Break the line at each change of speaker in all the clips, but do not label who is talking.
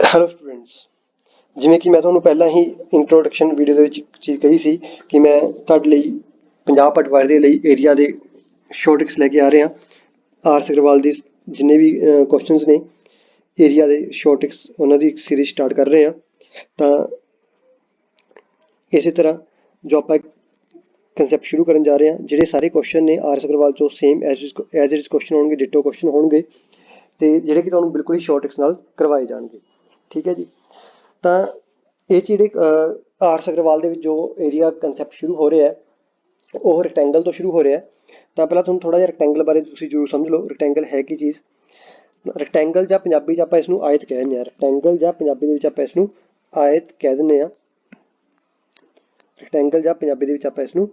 Hello students, ਜਿਵੇਂ ਕਿ ਮੈਂ ਤੁਹਾਨੂੰ ਪਹਿਲਾਂ ਹੀ ਇੰਟਰੋਡਕਸ਼ਨ ਵੀਡੀਓ ਦੇ ਵਿੱਚ ਇੱਕ ਚੀਜ਼ ਕਹੀ ਸੀ ਕਿ ਮੈਂ ਤੁਹਾਡੇ ਲਈ ਪੰਜਾਬ ਪਟਵਾਰੀ ਦੇ ਲਈ ਏਰੀਆ ਦੇ ਸ਼ੋਰਟ ਟ੍ਰਿਕਸ ਲੈ ਕੇ ਆ ਰਿਹਾ। ਆਰ.ਐਸ. ਅਗਰਵਾਲ ਦੀ ਜਿੰਨੇ ਵੀ ਕੁਐਸਚਨਸ ਨੇ ਏਰੀਆ ਦੇ ਸ਼ੋਰਟ ਟ੍ਰਿਕਸ ਉਹਨਾਂ ਦੀ ਇੱਕ ਸੀਰੀਜ਼ ਸਟਾਰਟ ਕਰ ਰਹੇ ਹਾਂ। ਤਾਂ ਇਸੇ ਤਰ੍ਹਾਂ ਜੋ ਆਪਾਂ ਕੰਸੈਪਟ ਸ਼ੁਰੂ ਕਰਨ ਜਾ ਰਹੇ ਹਾਂ, ਜਿਹੜੇ ਸਾਰੇ ਕੁਐਸਚਨ ਨੇ ਆਰ.ਐਸ. ਅਗਰਵਾਲ ਤੋਂ same as it is question ਹੋਣਗੇ, ਡਿਟੋ ਕੁਐਸਚਨ ਹੋਣਗੇ ਤੇ ਜਿਹੜੇ ਕਿ ਤੁਹਾਨੂੰ ਬਿਲਕੁਲ ਹੀ ਸ਼ੋਰਟ ਟ੍ਰਿਕਸ ਨਾਲ ਕਰਵਾਏ ਜਾਣਗੇ। ਠੀਕ ਹੈ ਜੀ। ਤਾਂ ਇਹ ਜਿਹੜੇ ਆਰ.ਐਸ. ਅਗਰਵਾਲ ਦੇ ਵਿੱਚ ਜੋ ਏਰੀਆ ਕੰਸੈਪਟ ਸ਼ੁਰੂ ਹੋ ਰਿਹਾ ਉਹ ਰੈਕਟੈਂਗਲ ਤੋਂ ਸ਼ੁਰੂ ਹੋ ਰਿਹਾ। ਤਾਂ ਪਹਿਲਾਂ ਤੁਹਾਨੂੰ ਥੋੜਾ ਜਿਹਾ ਰੈਕਟੈਂਗਲ ਬਾਰੇ ਤੁਸੀਂ ਜ਼ਰੂਰ ਸਮਝ ਲਓ। ਰੈਕਟੈਂਗਲ ਹੈ ਕੀ ਚੀਜ਼? ਰੈਕਟੈਂਗਲ ਜਾਂ ਪੰਜਾਬੀ 'ਚ ਆਪਾਂ ਇਸ ਨੂੰ ਆਇਤ ਕਹਿ ਦਿੰਦੇ ਹਾਂ। ਰੈਕਟੈਂਗਲ ਜਾਂ ਪੰਜਾਬੀ ਦੇ ਵਿੱਚ ਆਪਾਂ ਇਸ ਨੂੰ ਆਇਤ ਕਹਿ ਦਿੰਦੇ ਹਾਂ। ਰੈਕਟੈਂਗਲ ਜਾਂ ਪੰਜਾਬੀ ਦੇ ਵਿੱਚ ਆਪਾਂ ਇਸ ਨੂੰ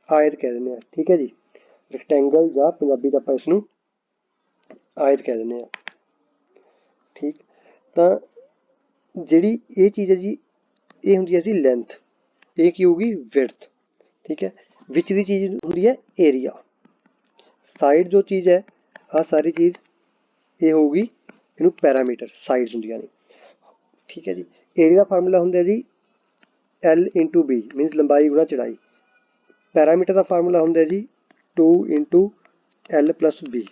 ਆਇਤ ਕਹਿ ਦਿੰਦੇ ਹਾਂ। ਠੀਕ ਹੈ ਜੀ। ਰੈਕਟੈਂਗਲ ਜਾਂ ਪੰਜਾਬੀ 'ਚ ਆਪਾਂ ਇਸ ਨੂੰ ਆਇਤ ਕਹਿ ਦਿੰਦੇ ਹਾਂ। ਠੀਕ। ਤਾਂ ਜਿਹੜੀ ਇਹ ਚੀਜ਼ ਹੈ ਜੀ, ਇਹ ਹੁੰਦੀ ਹੈ ਜੀ ਲੈਂਥ, ਇਹ ਕੀ ਹੋਊਗੀ? ਵਿਡਥ। ਠੀਕ ਹੈ। ਵਿੱਚ ਦੀ ਚੀਜ਼ ਹੁੰਦੀ ਹੈ ਏਰੀਆ। ਸਾਈਡ ਜੋ ਚੀਜ਼ ਹੈ, ਆਹ ਸਾਰੀ ਚੀਜ਼ ਇਹ ਹੋਊਗੀ, ਇਹਨੂੰ ਪੈਰਾਮੀਟਰ ਸਾਈਡਸ ਹੁੰਦੀਆਂ ਨੇ। ਠੀਕ ਹੈ ਜੀ। ਏਰੀਆ ਦਾ ਫਾਰਮੂਲਾ ਹੁੰਦਾ ਜੀ L/B ਮੀਨਸ ਲੰਬਾਈ ਗੁਣਾ ਚੌੜਾਈ। ਪੈਰਾਮੀਟਰ ਦਾ ਫਾਰਮੂਲਾ ਹੁੰਦਾ ਜੀ 2/L+B।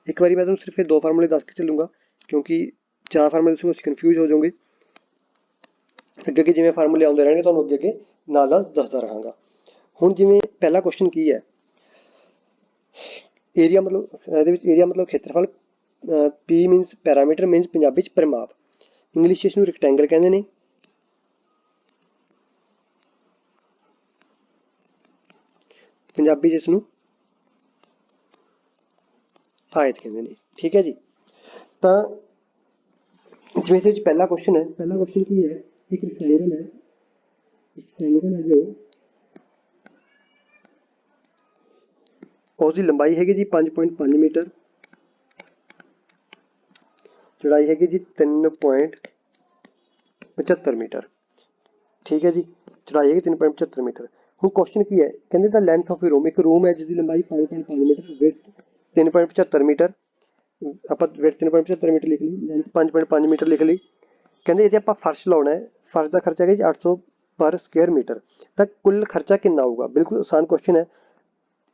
ਇੱਕ ਵਾਰੀ ਮੈਂ ਤੁਹਾਨੂੰ ਸਿਰਫ ਇਹ ਦੋ ਫਾਰਮੂਲੇ ਦੱਸ ਕੇ ਚੱਲੂੰਗਾ, ਕਿਉਂਕਿ ਚਾਰ ਫਾਰਮੂਲੇ ਤੁਸੀਂ ਕਨਫਿਊਜ਼ ਹੋ ਜਾਓਗੇ। ਅੱਗੇ ਅੱਗੇ ਜਿਵੇਂ ਫਾਰਮੂਲੇ ਆਉਂਦੇ ਰਹਿਣਗੇ ਤੁਹਾਨੂੰ ਅੱਗੇ ਅੱਗੇ ਨਾਲ ਨਾਲ ਦੱਸਦਾ ਰਹਾਂਗਾ। ਹੁਣ ਜਿਵੇਂ ਪਹਿਲਾ ਕੁਐਸਚਨ ਕੀ ਹੈ, ਏਰੀਆ ਮਤਲਬ ਇਹਦੇ ਵਿੱਚ ਏਰੀਆ ਮਤਲਬ ਖੇਤਰਫਲ, P means parameter means Punjabi 'ਚ ਪਰਿਮਾਪ, ਇੰਗਲਿਸ਼ 'ਚ ਇਸ ਨੂੰ ਰੈਕਟੈਂਗਲ ਕਹਿੰਦੇ ਨੇ, ਪੰਜਾਬੀ 'ਚ ਇਸ ਨੂੰ ਆਇਤ ਕਹਿੰਦੇ ਨੇ। ਠੀਕ ਹੈ ਜੀ। ਤਾਂ ਜਿਵੇਂ ਇਹਦੇ ਵਿੱਚ ਪਹਿਲਾ ਕੁਐਸਚਨ ਹੈ, ਪਹਿਲਾ ਕੁਐਸਚਨ ਕੀ ਹੈ? ਇੱਕ ਰੈਕਟੈਂਗਲ ਹੈ, ਰੈਕਟੈਂਗਲ ਹੈ ਜੋ उसकी लंबाई हैगी जी 5.5 मीटर, चौड़ाई हैगी जी 3.75 मीटर। ठीक है जी। चौड़ाई है 3.75 मीटर। ਹੁਣ ਕੁਐਸਚਨ ਕੀ ਹੈ? ਕਹਿੰਦੇ ਦਾ ਲੈਂਥ ਆਫ ਰੂਮ, ਇੱਕ ਰੂਮ ਹੈ ਜਿਸ ਦੀ ਲੰਬਾਈ 5.5 ਮੀਟਰ, ਵਿਡਥ 3.75 ਮੀਟਰ। ਆਪਾਂ ਵਿਡਥ 3.75 ਮੀਟਰ ਲਿਖ ਲਈ, ਲੈਂਥ 5.5 ਮੀਟਰ ਲਿਖ ਲਈ। ਕਹਿੰਦੇ ਇਹਦੇ ਆਪਾਂ ਫਰਸ਼ ਲਾਉਣਾ ਹੈ, ਫਰਸ਼ ਦਾ ਖਰਚਾ ਹੈਗਾ ਜੀ 800 ਪਰ ਸਕੁਅਰ ਮੀਟਰ। ਤਾਂ ਕੁੱਲ ਖਰਚਾ ਕਿੰਨਾ ਆਊਗਾ? ਬਿਲਕੁਲ ਆਸਾਨ ਕੁਐਸਚਨ ਹੈ।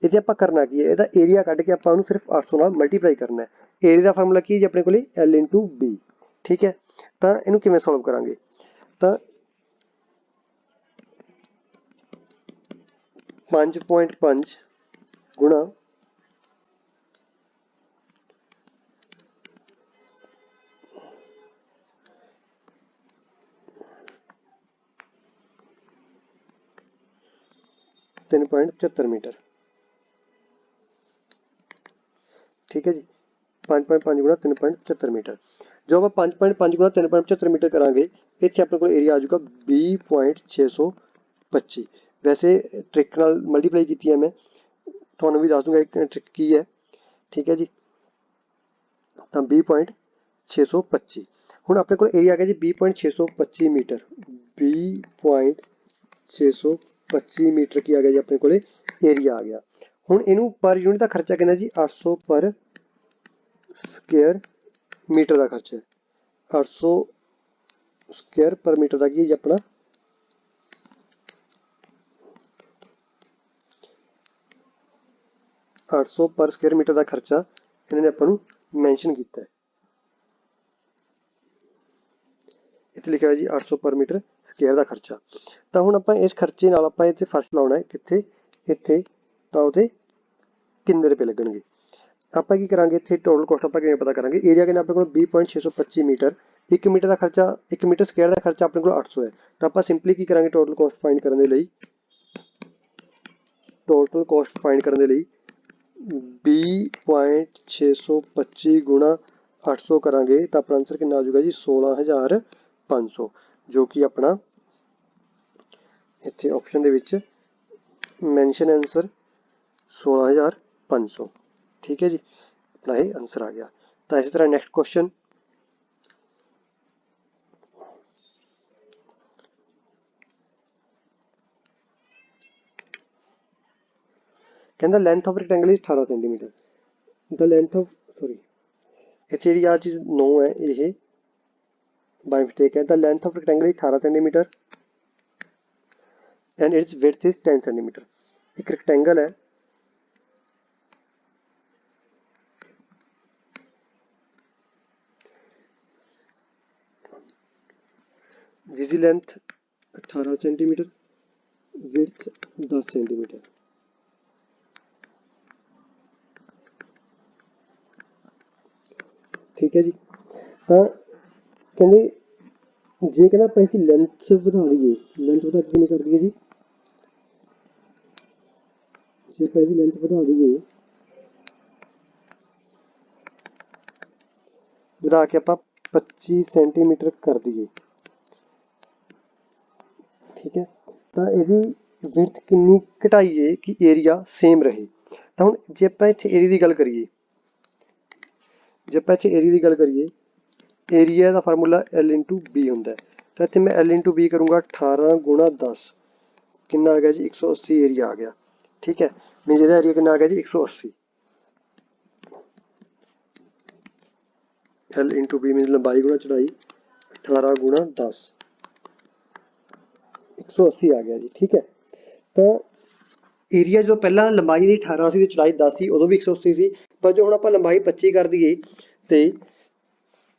ਇਹਦੇ ਆਪਾਂ ਕਰਨਾ ਕੀ ਹੈ? ਇਹਦਾ ਏਰੀਆ ਕੱਢ ਕੇ ਆਪਾਂ ਉਹਨੂੰ ਸਿਰਫ 800 ਨਾਲ ਮਲਟੀਪਲਾਈ ਕਰਨਾ ਹੈ। ਏਰੀਆ ਦਾ ਫਾਰਮੂਲਾ ਕੀ ਹੈ ਜੀ ਆਪਣੇ ਕੋਲ? L/B। ਠੀਕ ਹੈ। ਤਾਂ ਇਹਨੂੰ ਕਿਵੇਂ ਸੋਲਵ ਕਰਾਂਗੇ? ਤਾਂ 5.5 ਗੁਣਾ 3.75 ਮੀਟਰ। ਠੀਕ ਹੈ ਜੀ। 5.5 ਗੁਣਾ 3.75 ਮੀਟਰ। ਜੋ ਆਪਾਂ 5.5 ਗੁਣਾ 3.75 ਮੀਟਰ ਕਰਾਂਗੇ, ਇੱਥੇ ਆਪਣੇ ਕੋਲ ਏਰੀਆ ਆ ਜਾਊਗਾ 20.625। ਵੈਸੇ ਟ੍ਰਿਕ ਨਾਲ ਮਲਟੀਪਲਾਈ ਕੀਤੀ ਹੈ, ਮੈਂ ਤੁਹਾਨੂੰ ਵੀ ਦੱਸ ਦੂੰਗਾ ਇੱਕ ਟ੍ਰਿਕ ਕੀ ਹੈ। ਠੀਕ ਹੈ ਜੀ। ਤਾਂ 20.625। ਹੁਣ ਆਪਣੇ ਕੋਲ ਏਰੀਆ ਆ ਗਿਆ ਜੀ 20.625 ਮੀਟਰ। 20.625 ਮੀਟਰ ਕੀ ਆ ਗਿਆ ਜੀ ਆਪਣੇ ਕੋਲ? ਏਰੀਆ ਆ ਗਿਆ। ਹੁਣ ਇਹਨੂੰ ਪਰ ਯੂਨਿਟ ਦਾ ਖਰਚਾ ਕਿੰਨਾ ਜੀ? 800 ਪਰ ਸਕੁਅਰ ਮੀਟਰ ਦਾ ਖਰਚਾ ਹੈ। 800 ਸਕੁਅਰ ਪਰ ਮੀਟਰ ਦਾ ਕੀ ਹੈ ਜੀ ਆਪਣਾ? 800 ਪਰ ਸਕੁਅਰ ਮੀਟਰ ਦਾ ਖਰਚਾ ਇਹਨਾਂ ਨੇ ਆਪਾਂ ਨੂੰ ਮੈਂਸ਼ਨ ਕੀਤਾ ਹੈ। ਇੱਥੇ ਲਿਖਿਆ ਹੋਇਆ ਜੀ 800 ਪਰ ਮੀਟਰ ਸਕੁਅਰ ਦਾ ਖਰਚਾ। ਤਾਂ ਹੁਣ ਆਪਾਂ ਇਸ ਖਰਚੇ ਨਾਲ ਆਪਾਂ ਇੱਥੇ ਫਰਸ਼ ਲਾਉਣਾ ਹੈ, ਕਿੱਥੇ? ਇੱਥੇ। ਤਾਂ ਉਹਦੇ ਕਿੰਨੇ ਰੁਪਏ ਲੱਗਣਗੇ? ਆਪਾਂ ਕੀ ਕਰਾਂਗੇ? ਇੱਥੇ ਟੋਟਲ ਕੋਸਟ ਆਪਾਂ ਕਿਵੇਂ ਪਤਾ ਕਰਾਂਗੇ? ਏਰੀਆ ਕਿੰਨਾ ਆਪਣੇ ਕੋਲ? 20.625 ਮੀਟਰ। 1 ਮੀਟਰ ਦਾ ਖਰਚਾ, 1 ਮੀਟਰ ਸਕੁਅਰ ਦਾ ਖਰਚਾ ਆਪਣੇ ਕੋਲ 800 ਹੈ। ਤਾਂ ਆਪਾਂ ਸਿੰਪਲੀ ਕੀ ਕਰਾਂਗੇ? ਟੋਟਲ ਕੋਸਟ ਫਾਈਂਡ ਕਰਨ ਦੇ ਲਈ 20.625 ਗੁਣਾ 800 ਕਰਾਂਗੇ ਤਾਂ ਆਪਣਾ ਆਂਸਰ ਕਿੰਨਾ ਆ ਜਾਊਗਾ ਜੀ? 16,500, ਜੋ ਕਿ ਆਪਣਾ ਇੱਥੇ ਆਪਸ਼ਨ ਦੇ ਵਿੱਚ ਮੈਂਸ਼ਨ ਆਂਸਰ 16,500। ਠੀਕ ਹੈ ਜੀ। ਆਪਣਾ ਇਹ ਆਂਸਰ ਆ ਗਿਆ। ਤਾਂ ਇਸੇ ਤਰ੍ਹਾਂ ਨੈਕਸਟ ਕੁਐਸਚਨ, ਕਹਿੰਦਾ length of rectangle is 18 centimetre. The length of ਇੱਥੇ ਜਿਹੜੀ ਆ ਚੀਜ਼ 9 ਹੈ ਇਹ ਬਾਈ ਮਿਸਟੇਕ ਹੈ। The length of rectangle 18 centimetre and its width is 10 centimetre. ਇੱਕ ਰੈਕਟੈਂਗਲ ਹੈ जिसकी लेंथ 18 सेंटीमीटर विड्थ 10 सेंटीमीटर। ठीक है जी। तो कहते जे कहना आप इसकी लेंथ बढ़ा दीए, लेंथ बढ़ा के कर दिए जी, जे आप इसकी लेंथ बढ़ा दीए, बढ़ा के आप 25 सेंटीमीटर कर दिए, ठीक है। तो यदि विड्थ कितनी घटाइए कि एरिया सेम रहे। तो हम जे आप इत्थे एरिया की गल करिए, जे आप इत्थे एरिया की गल करिए, एरिया का फार्मूला L इंटू बी होंदा है। तो इत्थे मैं L इंटू बी करूँगा 18 गुणा 10 कितना आ गया जी 180 एरिया आ गया, ठीक है। मीन जिहदा एरिया कितना आ गया जी 180। L इंटू बी मीन लंबाई गुणा चौड़ाई 18 गुणा 10 180 आ गया जी, ठीक है। तो एरिया जो पहला लंबाई 18 सी चौड़ाई 10 सी उदों भी 180 सी, पर जो हुण आपां लंबाई 25 कर दईए तो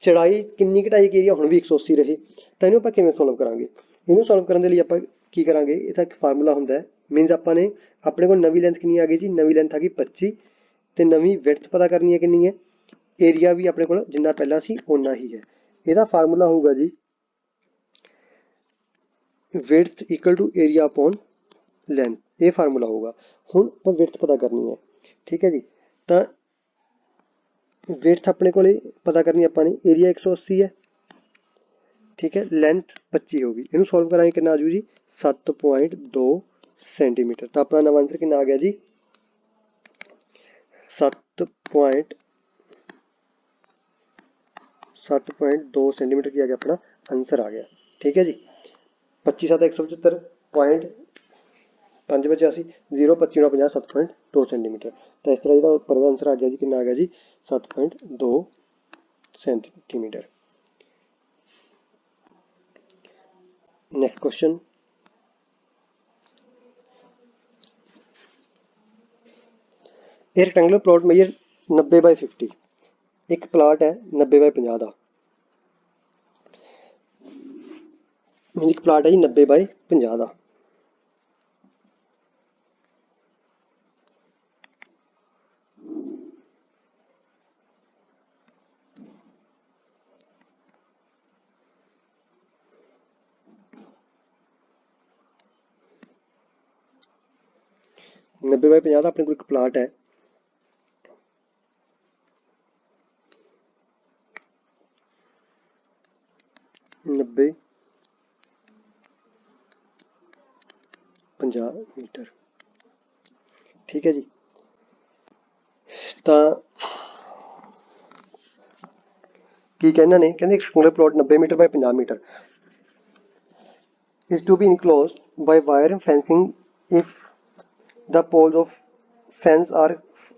चौड़ाई कितनी घटाई की एरिया हुण भी 180 रहे। तो इहनूं आपां किवें सॉल्व करांगे? इहनूं सॉल्व करन दे लई आपां की करांगे, इहदा एक फार्मूला हुंदा है। मीनस आपां ने अपने कोल नवीं लेंथ कितनी आ गई जी, नवीं लेंथ आ गई 25 ते नवीं विड्थ पता करनी है कितनी है, एरिया भी अपने कोल जिन्ना पहला सी उन्ना ही है। इहदा फार्मूला होगा जी width equal to area upon length, ये फार्मूला होगा। हुण आपां विड्थ पता करनी है, ठीक है जी। तो विड्थ अपने को पता करनी आपां ने, एरिया 180 है, ठीक है, लेंथ 25 होगी। इनू सॉल्व कराएंगे कितना आजू जी 7.2 सेंटीमीटर। तो अपना नवा आंसर कितना आ गया जी 7.2 सेंटीमीटर की आ गया, अपना आंसर आ गया, ठीक है जी। 25 7 175 पॉइंट 585 0 25 50 7.2 सेंटीमीटर। तो इस तरह जो ऊपर का आंसर आ गया जी कितना आ गया जी 7.2 सेंटीमीटर। नेक्स्ट क्वेश्चन, एक रेक्टेंगुलर प्लॉट मेजर 90 बाय 50, एक प्लाट है 90 बाय 50 का, एक प्लाट है जी 90 बाय 50 का। नब्बे बाय 50 का अपने को एक प्लाट है, नब्बे 50 मीटर, ठीक है जी। तो की कहना ने कहते rectangular plot 90 metre by 50 metre is to be enclosed by wire fencing if the poles of fence are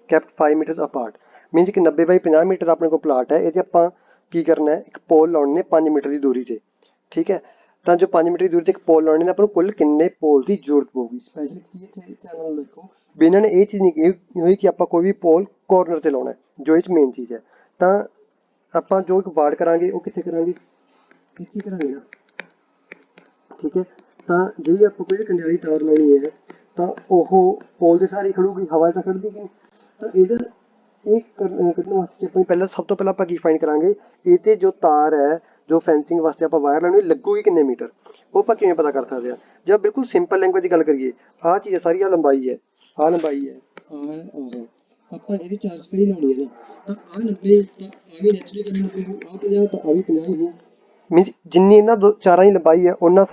kept 5 meters apart। मीनस कि 90 बाई 50 मीटर का अपने को प्लाट है, ये आपां की करना है एक पोल लाने ने 5 मीटर की दूरी से, ठीक है। तो जो 5 मीटर की दूरी से एक पोल लाने ने अपन कुल किन्ने पोल की जरूरत होगी। स्पैशल चीज़ ध्यान देखो भी इन्होंने ये चीज़ नहीं हुई कि आप कोई भी पोल कॉर्नर से लाना है, जो इस मेन चीज़ है। तो आप जो एक वार्ड करांगे वो कितने करांगे, इत्थे करांगे ना, ठीक है। तो जी आप कोई कंडियाली तार लानी है तो वह पोल के सारी खड़ूगी, हवा तो खड़ती कि नहीं। तो इधर एक करने वास्ते अपनी पहले सब तो पहले आप फाइंड करांगे ये जो तार है जो फेंसिंग वास्ते आप वायर लानी लगूगी कितने मीटर, वो आप किवें पता कर सकते हैं। जब बिल्कुल सिंपल लैंग्वेज की गल करिए, आ चीज़ है सारी लंबाई है, आ लंबाई है, आप ये चार स्पेयर ही लानी है ना, तो आ 90 आ भी नेचुरली करनी 90 हो, आ 50 तो आ भी 50 हो। मीनस जिन्नी इन्होंने चार की लंबाई है उन्ना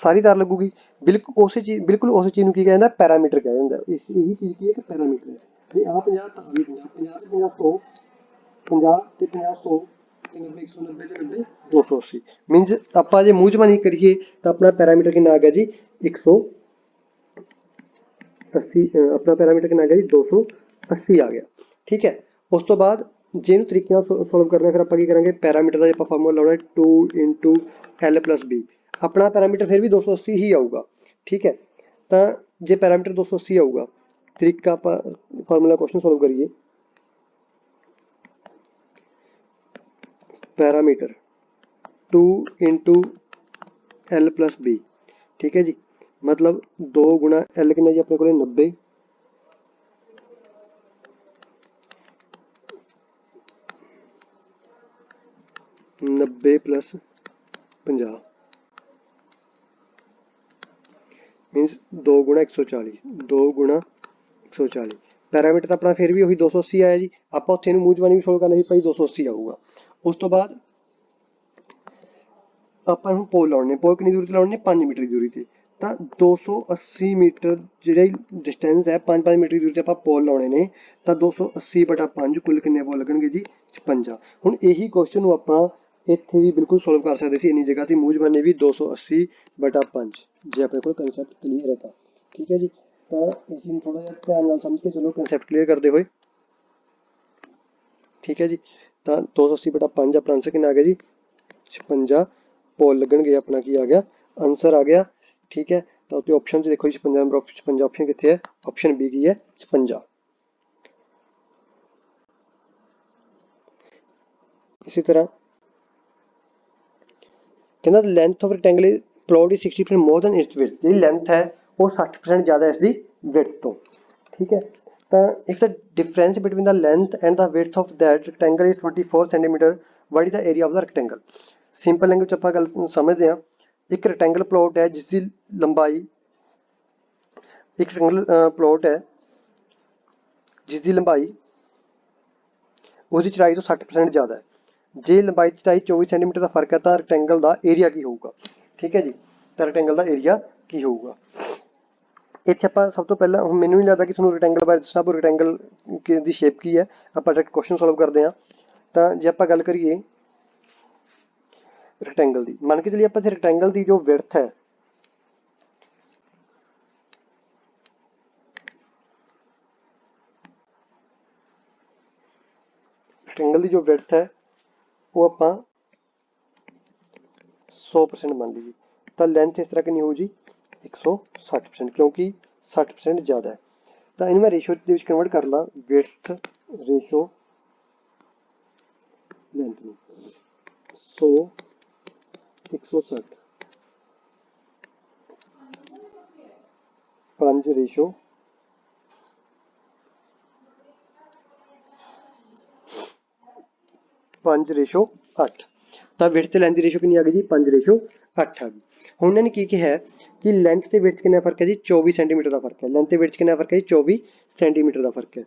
सारी तार लगूगी। बिल्कुल उस चीज़ की कहना पैरामीटर कहा जाता है। इस यही चीज़ की है कि पैरामीटर है जे आ 50 तो आ भी 50 50 तो 50 100 50 तो 50 100 तो 90 190 तो 90 280 मीनस आप जो मूँह जबानी करिए तो अपना पैरामीटर कितना आ गया जी 180, अपना पैरामीटर कितना आ गया जी 280 आ गया, ठीक है। उस तो बाद ਜੇ ਇਹਨੂੰ ਤਰੀਕੇ ਨਾਲ ਸੋਲਵ ਕਰਨਾ ਫਿਰ ਆਪਾਂ ਕੀ ਕਰਾਂਗੇ, ਪੈਰਾਮੀਟਰ ਦਾ ਆਪਾਂ ਫਾਰਮੂਲਾ ਲਾਉਣਾ 2 ਇੰਟੂ L ਪਲੱਸ B। ਆਪਣਾ ਪੈਰਾਮੀਟਰ ਫਿਰ ਵੀ 280 ਹੀ ਆਊਗਾ, ਠੀਕ ਹੈ। ਤਾਂ ਜੇ ਪੈਰਾਮੀਟਰ 280 ਆਊਗਾ, ਤਰੀਕਾ ਆਪਾਂ ਫਾਰਮੂਲਾ ਕੁਐਸਚਨ ਸੋਲਵ ਕਰੀਏ, parameter 2 into L plus B, ਠੀਕ ਹੈ ਜੀ। मतलब 2 गुणा L कितना जी अपने को 90, 90 प्लस 50 मीनस 2 गुणा 140, 2 गुणा 140। पैरामीटर अपना फिर भी वही 280 आया जी। आप उत्थे मूँह जबानी भी सोल्व करना भाई 280 आऊगा। उस तो बाद ਆਪਾਂ ਹੁਣ ਪੋਲ ਲਾਉਣੇ, ਪੋਲ ਕਿੰਨੀ ਦੂਰੀ ਤੇ ਲਾਉਣੇ, 5 ਮੀਟਰ ਦੀ ਦੂਰੀ ਤੇ। ਤਾਂ 280 ਮੀਟਰ ਜਿਹੜੀ ਡਿਸਟੈਂਸ ਹੈ 5 ਮੀਟਰ ਦੀ ਦੂਰੀ ਤੇ ਆਪਾਂ ਪੋਲ ਲਾਉਣੇ ਨੇ। ਤਾਂ 280/5 ਕੁੱਲ ਕਿੰਨੇ ਪੋਲ ਲੱਗਣਗੇ ਜੀ, 56। ਹੁਣ ਇਹੀ ਕੁਐਸਚਨ ਨੂੰ ਆਪਾਂ ਇੱਥੇ ਵੀ ਬਿਲਕੁਲ ਸੋਲਵ ਕਰ ਸਕਦੇ ਸੀ, ਇੰਨੀ ਜਗ੍ਹਾ ਤੇ ਮੂੰਹ ਜ਼ਬਾਨੀ ਵੀ 280/5 ਜੇ ਆਪਣੇ ਕੋਲ ਕੰਸੈਪਟ ਕਲੀਅਰ ਹੈ ਤਾਂ, ਠੀਕ ਹੈ ਜੀ। ਤਾਂ ਇਸ ਨੂੰ ਥੋੜਾ ਜਿਹਾ ਧਿਆਨ ਨਾਲ ਸਮਝ ਕੇ ਚਲੋ ਕੰਸੈਪਟ ਕਲੀਅਰ ਕਰਦੇ ਹੋਏ, ਠੀਕ ਹੈ ਜੀ। ਤਾਂ 280/5 ਆਪਣਾ ਆਂਸਰ ਕਿੰਨਾ ਆ ਗਿਆ ਜੀ, 56 ਪੋਲ ਲੱਗਣਗੇ। ਆਪਣਾ ਕੀ ਆ ਗਿਆ, ਆंसर आ गया, ठीक है। तो उत्ते ऑप्शन च देखो जी 56 नंबर, 56 ऑप्शन कितने है, ऑप्शन बी की है 56। इसी तरह कहना length of rectangle plot is 60% more than its width, जी लेंथ है वो 60% ज़्यादा है इसकी विड्थ तो, ठीक है। तो if the difference between the length and the width of that rectangle is 24 centimetre, what is the area of the rectangle. Simple language आप गल समझते हैं, एक रेक्टेंगल प्लॉट है जिसकी लंबाई, एक रेक्टेंगल प्लॉट है जिसकी लंबाई उसकी चौड़ाई तो 60% ज़्यादा है। जे लंबाई चौड़ाई 24 सेंटीमीटर का फर्क है तो रेक्टेंगल का एरिया की होगा, ठीक है जी। तो रेक्टेंगल का एरिया की होगा। इत्थे आपां सब तो पहला हुण मैनूं नहीं लगता कि तुहानूं रेक्टेंगल बारे दसना, पर रेक्टेंगल की शेप की है, आपां डायरेक्ट क्वेश्चन सॉल्व करते हैं। तो जे आपां गल करिए रेक्टेंगल की, मान के चलिए आप रेक्टेंगल की जो विड्थ है, रेक्टेंगल की जो विड्थ है वो आप 100% मान लीजिए। तो लेंथ इस तरह की नहीं हो जी 160%, क्योंकि 60% ज़्यादा है। तो इन मैं रेशो कन्वर्ट कर ला, विड्थ रेशो लेंथ में 100 160 5 रेशो 5:8। तो विड्थ ते लेंथ की रेशो कितनी आ गई जी 5:8 आ गई। हुण इन्होंने की कहा है कि लेंथ ते विड्थ कितना फर्क है जी 24 सेंटीमीटर का फर्क है। लेंथ ते विड्थ कितना फर्क है जी 24 सेंटीमीटर का फर्क है।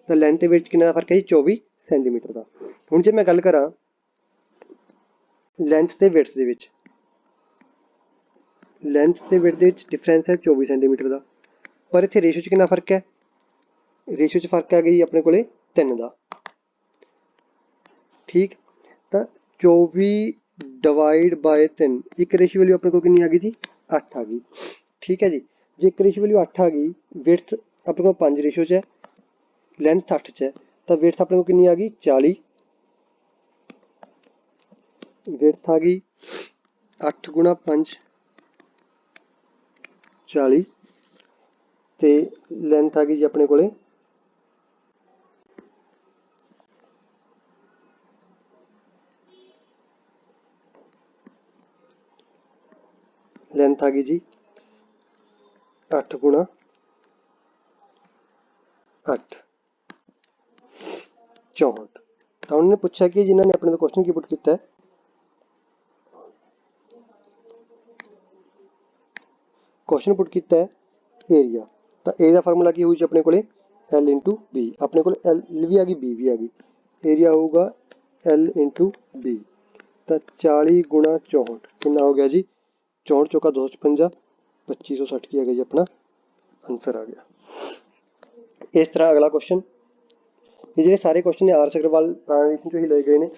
तो लेंथ ते विड्थ कितना फर्क है जी 24 सेंटीमीटर का। हुण जे मैं गल करा लेंथ ते विड्थ दे विच, लेंथ ते विड्थ दे विच डिफरेंस है 24 सेंटीमीटर का, पर इत्थे रेशो च कितना फर्क है, रेशो च फर्क आ गई अपने कोले 3 का, ठीक। तो 24/3 एक रेशो वैल्यू अपने को कितनी आ गई जी 8 आ गई, ठीक है जी। जे एक रेशो वैल्यू 8 आ गई, विड्थ अपने को 5 रेशो च है, लेंथ 8 च है, तो विड्थ अपने को कितनी आ गई 40, विड्थ आ गई 8 गुणा 5 40, तो लेंथ आ गई जी अपने कोले लेंथ आ गई जी 8 गुणा 8 64। तो उन्होंने पूछा कि जिन्होंने अपने क्वेश्चन की पुट किया है, क्वेश्चन पुट किया है एरिया। तो ए का फार्मूला की हुई अपने को L इंटू बी, अपने को L भी आ गई बी भी आ गई, एरिया होगा L इंटू बी। तो 40 गुणा 64 कितना हो गया जी 64 चौका 256, 2560 की आ गया जी अपना आंसर आ गया। इस तरह अगला क्वेश्चन, ये जो सारे क्वेश्चन ने आर अग्रवाल प्राणीशन चो ही ले गए हैं।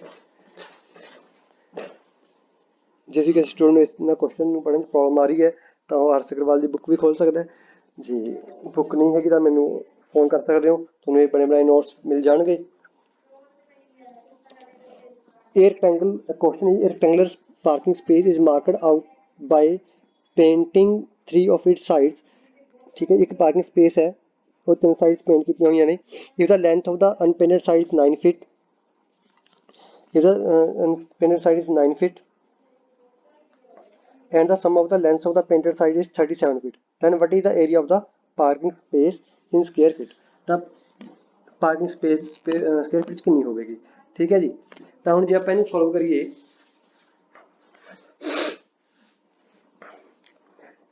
जिस किसी स्टूडेंट इतना क्वेश्चन पढ़ने में प्रॉब्लम आ रही है तो आर अग्रवाल की बुक भी खोल सकता है जी। बुक नहीं हैगी तो मैनू फोन कर सकते हो, तुम्हें बने बनाए नोट्स मिल जाएंगे। A rectangle, the question is a rectangular parking space is marked out by painting 3 of its sides. ठीक है, एक पार्किंग स्पेस है और 3 साइड्स पेंट की हुई ने. If the length of the unpainted side is 9 feet, if the unpainted side is 9 feet and the sum of the length of the painted side is 37 feet, then what is the area of the parking space in square feet? The parking space square feet कितनी होगी? ठीक है जी. तो हम जो अपन solve करिए,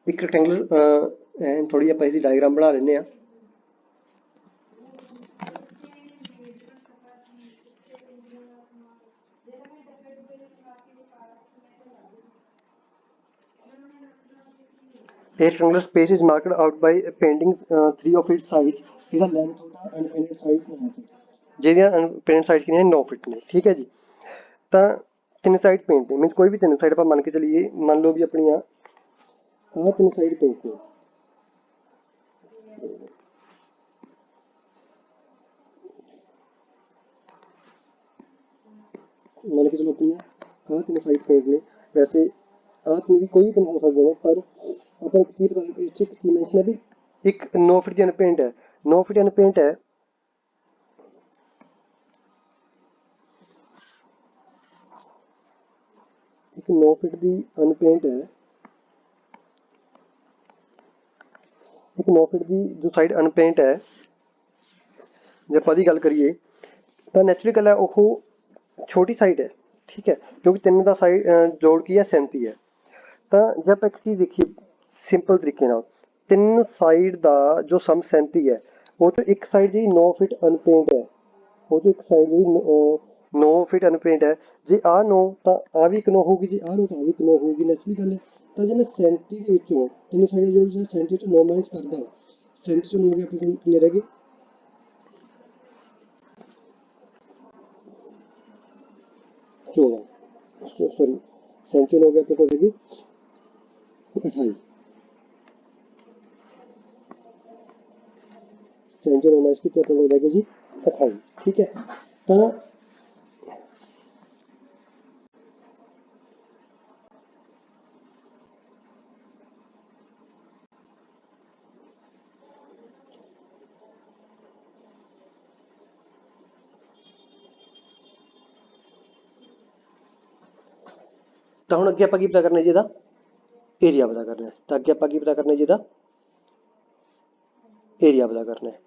एक rectangular थोड़ी आप इसकी डायग्राम बना लेने हैं. A rectangular space is marked out by painting 3 of its sides. Is the length of the unpainted side 9 feet. ਜਿਹਦੀਆਂ unpainted side कितनी है 9 फीट ने. ठीक है जी. ਤਾਂ ਤਿੰਨ ਸਾਈਡ ਪੇਂਟ ਨੇ, ਮੀਨਸ ਕੋਈ ਵੀ ਤਿੰਨ ਸਾਈਡ ਆਪਾਂ ਮੰਨ ਕੇ ਚੱਲੀਏ, ਮੰਨ ਲਓ ਵੀ ਆਪਣੀਆਂ ਆਹ ਤਿੰਨ ਸਾਈਡ ਪੇਂਟ ਨੇ. ਮੰਨ ਕੇ ਚਲੋ ਆਪਣੀਆਂ ਆਹ ਤਿੰਨ ਸਾਈਡ ਪੇਂਟ ਨੇ. ਵੈਸੇ ਆਹ ਤਿੰਨ ਵੀ ਕੋਈ ਵੀ ਤਿੰਨ ਹੋ ਸਕਦੇ ਨੇ, ਪਰ ਆਪਾਂ ਇੱਕ ਚੀਜ਼ ਪਤਾ ਇਸ 'ਚ ਇੱਕ ਚੀਜ਼ ਮੈਂਸ਼ਨ ਹੈ ਵੀ ਇੱਕ 9 ਫੀਟ ਦੀ ਅਨਪੇਂਟ ਹੈ. 9 ਫੀਟ ਅਨਪੇਂਟ ਹੈ. ਇੱਕ 9 ਫੀਟ ਦੀ ਅਨਪੇਂਟ ਹੈ. ਇੱਕ 9 ਫੀਟ ਦੀ ਜੋ ਸਾਈਡ ਅਨਪੇਂਟ ਹੈ, ਜੇ ਆਪਾਂ ਦੀ ਗੱਲ ਕਰੀਏ ਤਾਂ ਨੈਚੁਰਲੀ ਗੱਲ ਹੈ ਉਹ ਛੋਟੀ ਸਾਈਡ ਹੈ. ਠੀਕ ਹੈ, ਕਿਉਂਕਿ ਤਿੰਨ ਦਾ ਸਾਈਡ ਜੋੜ ਕੀ ਹੈ 37 ਹੈ. ਤਾਂ ਜੇ ਆਪਾਂ ਇੱਕ ਚੀਜ਼ ਦੇਖੀਏ ਸਿੰਪਲ ਤਰੀਕੇ ਨਾਲ, ਤਿੰਨ ਸਾਈਡ ਦਾ ਜੋ ਸਮ 37 ਹੈ, ਉਹ ਤੋਂ ਇੱਕ ਸਾਈਡ ਜਿਹੜੀ 9 ਫੀਟ ਅਨਪੇਂਟ ਹੈ, ਉਹ ਤੋਂ ਇੱਕ ਸਾਈਡ ਜਿਹੜੀ 9 ਫੀਟ ਅਨਪੇਂਟ ਹੈ. ਜੇ ਆਹ 9 ਤਾਂ ਆਹ ਵੀ ਇੱਕ 9 ਹੋਊਗੀ, ਜੇ ਆਹ 9 ਤਾਂ ਆਹ ਵੀ ਇੱਕ 9 ਹੋਊਗੀ. ਨੈਚੁਰਲੀ ਗੱਲ ਹੈ. ਤਾਂ ਜੇ ਮੈਂ 37 ਦੇ ਵਿੱਚੋਂ ਤਿੰਨ ਸਾਈਡ ਜੋ 37 ਵਿੱਚੋਂ 9 ਮਾਈਨਸ ਕਰਦਾ, 37 ਚੋਂ 9 ਹੋ ਗਏ ਆਪਣੇ ਕੋਲ ਕਿੰਨੇ ਰਹਿ ਗਏ 14. ਸੌਰੀ 37 ਹੋ ਗਏ ਆਪਣੇ ਕੋਲ ਰਹਿ ਗਏ 28. 37 9 ਮਾਈਨਸ ਕੀਤੇ ਆਪਣੇ ਕੋਲ ਰਹਿ ਗਏ ਜੀ 28. ਠੀਕ ਹੈ, ਤਾਂ ਤਾਂ ਹੁਣ ਅੱਗੇ ਆਪਾਂ ਕੀ ਪਤਾ ਕਰਨਾ ਜੀ, ਇਹਦਾ ਏਰੀਆ ਪਤਾ ਕਰਨਾ ਹੈ. ਤਾਂ ਅੱਗੇ ਆਪਾਂ ਕੀ ਪਤਾ ਕਰਨਾ ਜੀ, ਇਹਦਾ ਏਰੀਆ ਪਤਾ ਕਰਨਾ ਹੈ.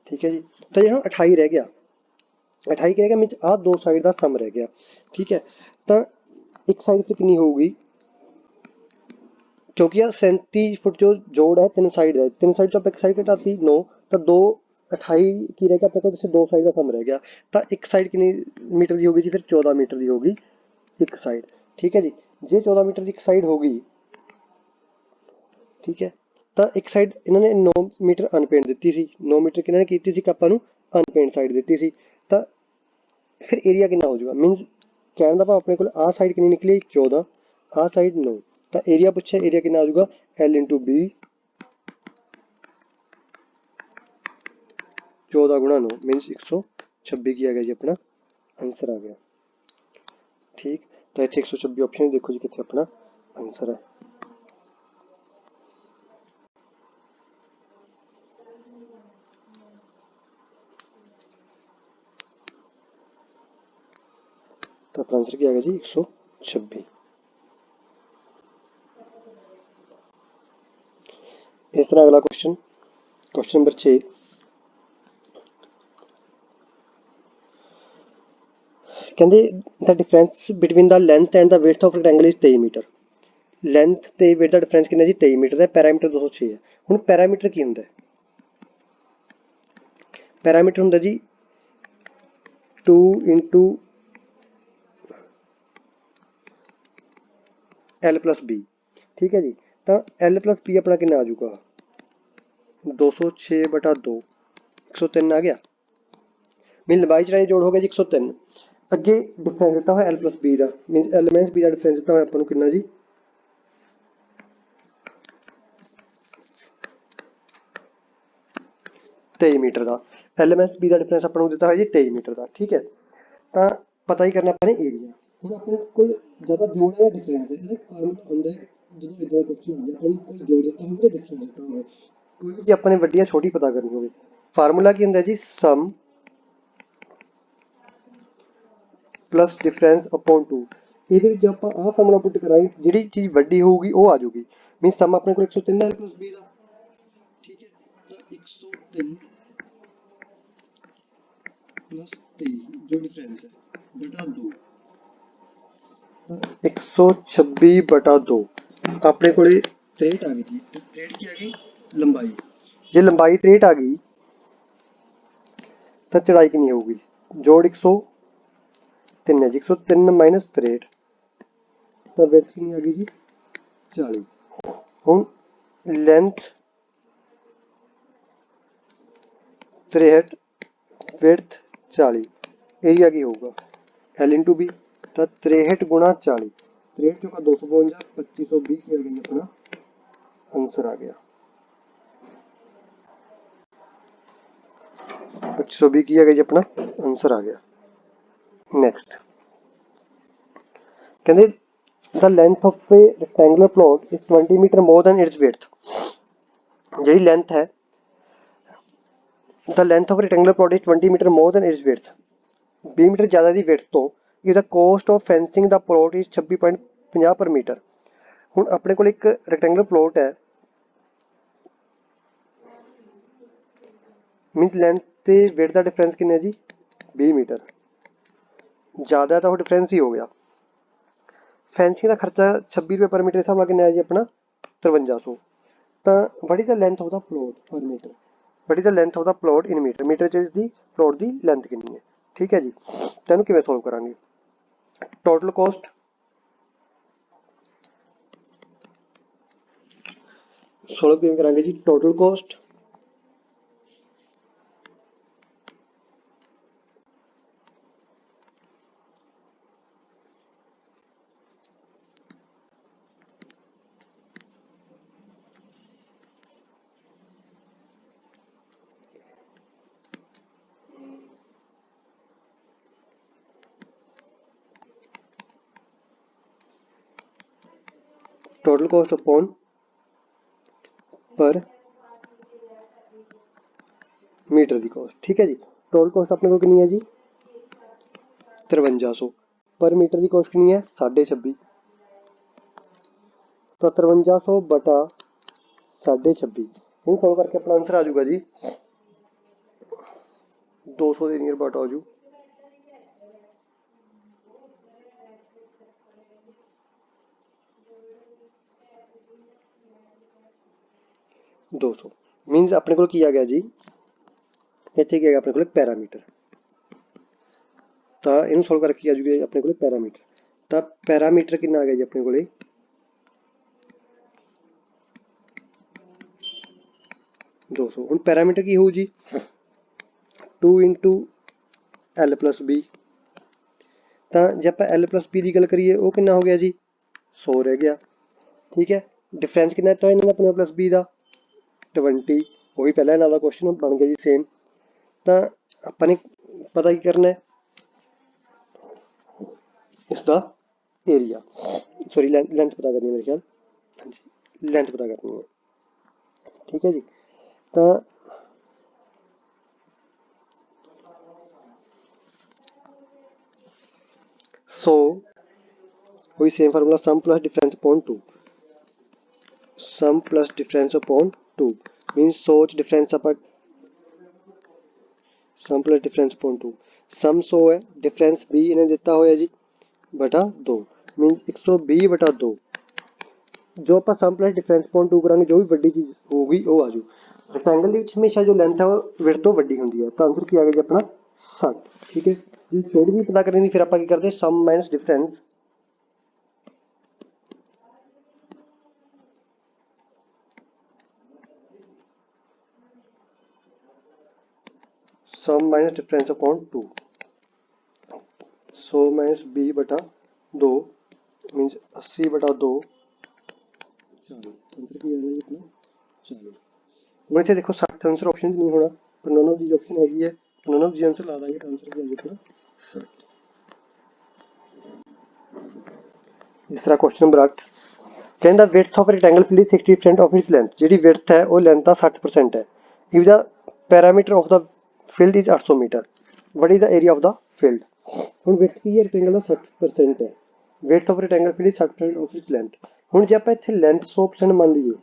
ਠੀਕ ਹੈ ਜੀ. ਤਾਂ ਜਿਹੜਾ 28 ਰਹਿ ਗਿਆ, 28 ਕੀ ਰਹਿ ਗਿਆ ਮੀਨਸ ਆਹ ਦੋ ਸਾਈਡ ਦਾ ਸਮ ਰਹਿ ਗਿਆ. ਠੀਕ ਹੈ, ਤਾਂ ਇੱਕ ਸਾਈਡ ਤੇ ਕਿੰਨੀ ਹੋਊਗੀ, ਕਿਉਂਕਿ ਆਹ 37 ਫੁੱਟ ਜੋ ਜੋੜ ਹੈ ਤਿੰਨ ਸਾਈਡ ਦਾ, ਤਿੰਨ ਸਾਈਡ ਤੋਂ ਆਪਾਂ ਇੱਕ ਸਾਈਡ ਘਟਾਤੀ 9, ਤਾਂ 28 ਕੀ ਰਹਿ ਗਿਆ ਆਪਣੇ ਕੋਲ, ਕਿਸੇ ਦੋ ਸਾਈਡ ਦਾ ਸਮ ਰਹਿ ਗਿਆ. ਤਾਂ ਇੱਕ ਸਾਈਡ ਕਿੰਨੀ ਮੀਟਰ ਦੀ ਹੋਗੀ ਜੀ, ਫਿਰ 14 ਮੀਟਰ ਦੀ ਹੋਗੀ ਇੱਕ ਸਾਈਡ. ਠੀਕ ਹੈ ਜੀ. ਜੇ 14 ਮੀਟਰ ਦੀ ਇੱਕ ਸਾਈਡ ਹੋ ਗਈ, ਠੀਕ ਹੈ, ਤਾਂ ਇੱਕ ਸਾਈਡ ਇਹਨਾਂ ਨੇ 9 ਮੀਟਰ ਅਨਪੇਂਟ ਦਿੱਤੀ ਸੀ. 9 ਮੀਟਰ ਕਿਹਨਾਂ ਨੇ ਕੀਤੀ ਸੀ, ਆਪਾਂ ਨੂੰ ਅਨਪੇਂਟ ਸਾਈਡ ਦਿੱਤੀ ਸੀ. ਤਾਂ ਫਿਰ ਏਰੀਆ ਕਿੰਨਾ ਹੋ ਜਾਊਗਾ, ਮੀਨਸ ਕਹਿਣ ਦਾ ਭਾਵ ਆਪਣੇ ਕੋਲ ਆਹ ਸਾਈਡ ਕਿੰਨੀ ਨਿਕਲੀ 14, ਆਹ ਸਾਈਡ 9. ਤਾਂ ਏਰੀਆ ਪੁੱਛਿਆ, ਏਰੀਆ ਕਿੰਨਾ ਆ ਜਾਊਗਾ L/B 14 ਗੁਣਾ 9 ਮੀਨਸ 126 ਕੀ ਆ ਗਿਆ ਜੀ, ਆਪਣਾ ਆਂਸਰ ਆ ਗਿਆ. ਠੀਕ, ਤਾਂ ਇੱਥੇ 126 ਆਪਸ਼ਨ ਦੇਖੋ ਜੀ ਕਿੱਥੇ ਆਪਣਾ ਆਂਸਰ ਹੈ. ਤਾਂ ਆਪਣਾ ਆਂਸਰ ਕੀ ਆ ਗਿਆ ਜੀ 126. ਇਸ ਤਰ੍ਹਾਂ ਅਗਲਾ ਕੁਐਸਚਨ ਨੰਬਰ 6. ਕਹਿੰਦੇ ਦਾ ਡਿਫਰੈਂਸ ਬਿਟਵੀਨ ਦਾ ਲੈਂਥ ਐਂਡ ਦਾ width of rectangle is 23 metre. Length ਤੇ ਵਿਡਥ ਦਾ ਡਿਫਰੈਂਸ ਕਿੰਨਾ ਜੀ 23 ਮੀਟਰ ਦਾ. ਪੈਰਾਮੀਟਰ 206 ਹੈ. ਹੁਣ ਪੈਰਾਮੀਟਰ ਕੀ ਹੁੰਦਾ, ਪੈਰਾਮੀਟਰ ਹੁੰਦਾ ਜੀ 2 into L+B. ਠੀਕ ਹੈ ਜੀ. ਤਾਂ L+B ਆਪਣਾ ਕਿੰਨਾ ਆ ਜਾਊਗਾ 206/2, 103 ਆ ਗਿਆ. ਮੀਨ ਲੰਬਾਈ ਚੜਾਈ ਜੋੜ ਹੋ ਗਿਆ ਜੀ 103. ਅੱਗੇ ਡਿਫਰੈਂਸ ਦਿੱਤਾ ਹੋਇਆ L+B ਦਾ, ਮੀਨ L-B ਦਾ ਡਿਫਰੈਂਸ ਦਿੱਤਾ ਹੋਇਆ ਆਪਾਂ ਨੂੰ ਕਿੰਨਾ ਜੀ 23 मीटर का एलएमएस बी का डिफरेंस अपन को दिता है जी 23 मीटर का। ठीक है, तो पता ही करना अपने एरिया। ਹੁਣ ਆਪਣੇ ਕੋਲ ਜ਼ਿਆਦਾ ਜੋੜ ਹੈ ਜਾਂ ਡਿਫਰੈਂਸ ਹੈ, ਇਹਦਾ ਫਾਰਮੂਲਾ ਹੁੰਦਾ ਹੈ ਜਦੋਂ ਇਦਾਂ ਕੁਐਸਚਨ ਹੁੰਦਾ ਆਪਾਂ ਨੂੰ ਕੋਈ ਜੋੜ ਦਿੱਤਾ ਹੋਵੇ ਜਾਂ ਡਿਫਰੈਂਸ ਦਿੱਤਾ ਹੋਵੇ, ਕੋਈ ਵੀ ਆਪਾਂ ਨੇ ਵੱਡੀ ਜਾਂ ਛੋਟੀ ਪਤਾ ਕਰਨੀ ਹੋਵੇ, ਫਾਰਮੂਲਾ ਕੀ ਹੁੰਦਾ ਜੀ ਸਮ प्लस डिफरेंस अपॉन 2। ਇਹਦੇ ਵਿੱਚ ਆਪਾਂ ਆਹ ਫਾਰਮੂਲਾ ਪੁੱਟ ਕਰਾਂਗੇ, ਜਿਹੜੀ ਚੀਜ਼ ਵੱਡੀ ਹੋਊਗੀ ਉਹ ਆ ਜਾਊਗੀ। ਮੀਨਸ ਸਮ ਆਪਣੇ ਕੋਲ 103 ਹੈ ਪਲੱਸ b ਦਾ। ਠੀਕ ਹੈ, ਤਾਂ 103 प्लस 23 जो डिफरेंस है बटा 2, 126 बटा 2 अपने को 63 आ गई थी। तो 63 की आ गई लंबाई, जे लंबाई 63 आ गई तो चौड़ाई कितनी होगी, जोड़ 103 है जी, 103 माइनस 63 तो विड्थ कितनी आ गई जी 40। हुण लेंथ 63 विड्थ 40, एरिया की होगा L इंटू बी, तो 63 गुणा 40, 63 चौका 252, 2520 की आ गई अपना आंसर आ गया। 2520 की आ गई अपना आंसर आ गया। नेक्स्ट कहते the length of a rectangular plot is 20 metre more than its width. जी लेंथ है, the length of rectangular plot is 20 metre more than its width, 20 metre ज़्यादा दी विड्थ तो ਇਹਦਾ ਕੋਸਟ ਆਫ ਫੈਂਸਿੰਗ ਦਾ plot is 26.50 per metre. ਹੁਣ ਆਪਣੇ ਕੋਲ ਇੱਕ ਰੈਕਟੈਂਗੂਲਰ ਪਲੋਟ ਹੈ, ਮੀਨਸ ਲੈਂਥ ਤੇ ਵਿਡਥ ਦਾ ਡਿਫਰੈਂਸ ਕਿੰਨਾ ਹੈ ਜੀ 20 ਮੀਟਰ, ਜ਼ਿਆਦਾ ਤਾਂ ਉਹ ਡਿਫਰੈਂਸ ਹੀ ਹੋ ਗਿਆ। ਫੈਂਸਿੰਗ ਦਾ ਖਰਚਾ 26 ਰੁਪਏ ਪਰ ਮੀਟਰ ਹਿਸਾਬ ਨਾਲ ਕਿੰਨਾ ਹੈ ਜੀ ਆਪਣਾ 5300। ਤਾਂ what is the length of ਦਾ plot per metre, what is the length of ਦਾ ਪਲੋਟ ਇਨ ਮੀਟਰ, ਮੀਟਰ ਚ ਦੀ ਪਲੋਟ ਦੀ ਲੈਂਥ ਕਿੰਨੀ ਹੈ। ਠੀਕ ਹੈ ਜੀ, ਤੈਨੂੰ ਕਿਵੇਂ ਸੋਲਵ ਕਰਾਂਗੇ। टोटल कॉस्ट सोल्व किवें करांगे जी, total cost total cost upon per metre की कॉस्ट। ठीक है जी, टोटल कॉस्ट अपने को कितनी है जी 5300, पर मीटर की कॉस्ट कितनी है 26.5, तो 5300 बटा 26.5 इन सॉल्व करके अपना आंसर आ जाऊगा जी 200 के नियर बट आ जू 200 मीनस अपने को की आ गया जी इतने की अपने को पैरामीटर, तो इन सॉल्व करके आ जाऊगी अपने को पैरामीटर, तो पैरामीटर कितना आ गया जी अपने को 200। हम पैरामीटर की हो जी 2 इंटू एल प्लस बी, तो जब आप एल प्लस बी की गल करिए वो कितना हो गया जी 100 रह गया। ठीक है, डिफरेंस कितना तो इन्होंने अपने प्लस बी का 20, वही पहला इन्हों का क्वेश्चन बन गया जी सेम। तो अपने पता की करना है इसका एरिया, सॉरी लेंथ पता करनी है मेरे ख्याल, हाँ जी लेंथ पता करनी है। ठीक है जी, तो सो वही सेम फार्मूला सम प्लस डिफरेंस अपॉन 2, सम प्लस डिफरेंस अपॉन 2 मीनस 100 च डिफरेंस आप सम प्लस डिफरेंस अपॉन 2, सम 100 है डिफरेंस बी इन्हें दिता होया जी बटा 2 मीनस 120 बटा 2, जो आप सम प्लस डिफरेंस अपॉन 2 करांगे जो भी बड़ी चीज़ होगी वो आ जाऊ। रेक्टेंगल के हमेशा जो लेंथ है वो विड्थ तो वड्डी होंदी है, तो आंसर की आ गया जी अपना 60। ठीक है जी, चौड़ी भी पता करनी फिर आप करते sum minus difference, sum minus difference upon 2, 100 minus B बटा 2 मीन्स 80 बटा 2 40, आंसर की आ गया जी अपना 40। वैसे देखो 60 आंसर ऑप्शन नहीं होना, पर नन ऑफ दी ऑप्शन हैगी है, नन ऑफ दी आंसर ला देंगे तो आंसर क्या होगा सर्कल। तीसरा क्वेश्चन नंबर 8 कहता width of rectangle field 60% of its length, जी विड्थ है वो लेंथ का 60% है। If the parameter of the field is 800 metre, what is the area of the field. ਹੁਣ ਵਿਡਥ ਕੀ ਹੈ ਰੈਕਟੈਂਗਲ ਦਾ 60% ਹੈ, width of rectangle field 60% of its length. ਹੁਣ ਜੇ ਆਪਾਂ ਇੱਥੇ ਲੈਂਥ 100% ਮੰਨ ਲਈਏ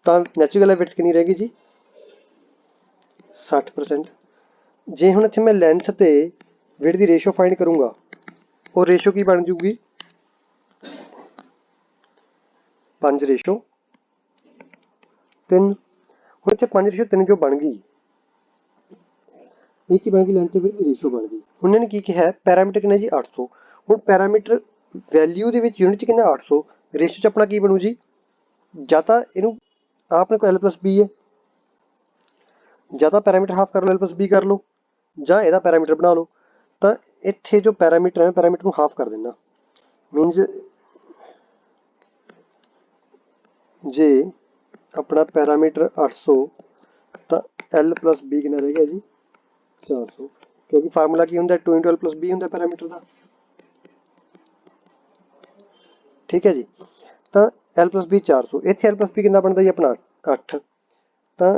ਤਾਂ ਨੈਚੁਰਲ ਵਿਡਥ ਕਿੰਨੀ ਰਹੇਗੀ ਜੀ 60%। ਜੇ ਹੁਣ ਇੱਥੇ ਮੈਂ ਲੈਂਥ ਤੇ ਵਿਡਥ ਦੀ ਰੇਸ਼ੋ ਫਾਈਂਡ ਕਰੂੰਗਾ, ਉਹ ਰੇਸ਼ੋ ਕੀ ਬਣ ਜੂਗੀ 5:3। ਹੁਣ ਇੱਥੇ 5:3 ਜੋ ਬਣ ਗਈ, ਇਹ ਕੀ ਬਣ ਗਈ ਲੈਂਥ ਤੇ ਵਿਡਥ ਦੀ ਰੇਸ਼ੋ ਬਣ ਗਈ। ਹੁਣ ਇਹਨੇ ਕੀ ਕਿਹਾ ਪੈਰਾਮੀਟਰ ਕਿੰਨਾ ਜੀ 800। ਹੁਣ ਪੈਰਾਮੀਟਰ ਵੈਲਿਊ ਦੇ ਵਿੱਚ ਯੂਨਿਟ ਚ ਕਿੰਨਾ 800, ਰੇਸ਼ੋ ਚ ਆਪਣਾ ਕੀ ਬਣੂ ਜੀ, ਜਾਂ ਤਾਂ ਇਹਨੂੰ ਆਪਣੇ ਕੋਲ L+B ਹੈ, ਜਾਂ ਤਾਂ ਪੈਰਾਮੀਟਰ ਹਾਫ ਕਰ ਲਓ L+B ਕਰ ਲਓ, ਜਾਂ ਇਹਦਾ ਪੈਰਾਮੀਟਰ ਬਣਾ ਲਓ। ਤਾਂ ਇੱਥੇ ਜੋ ਪੈਰਾਮੀਟਰ ਹੈ ਪੈਰਾਮੀਟਰ ਨੂੰ ਹਾਫ ਕਰ ਦੇਣਾ, ਮੀਨਸ ਜੇ अपना पैरामीटर 800 तो L+B कितना रहेगा जी 400, क्योंकि फार्मूला की होंगे 2 × L+B होंगे पैरामीटर का। ठीक है जी, तो L+B 400, इतने L+B कितना बनता जी अपना 8। तो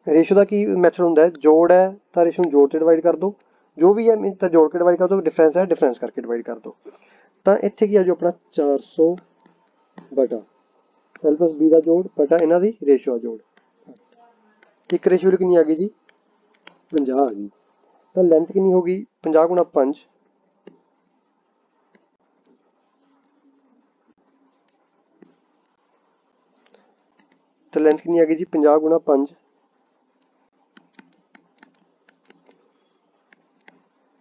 रेशो का की मैथड होंगे जोड़ है तो रेशो जोड़ के डिवाइड कर दो, जो भी है तो जोड़ के डिवाइड कर दो, डिफरेंस है डिफरेंस करके डिवाइड कर दो। तो इतने की है जो अपना 400 बटा L+B का जोड़ बटा इन्हों की रेशो का जोड़, एक रेशो कितनी आ गई जी 50 आ गई। तो लेंथ कितनी होगी 50 × 5, तो लेंथ कितनी आ गई जी 50 × 5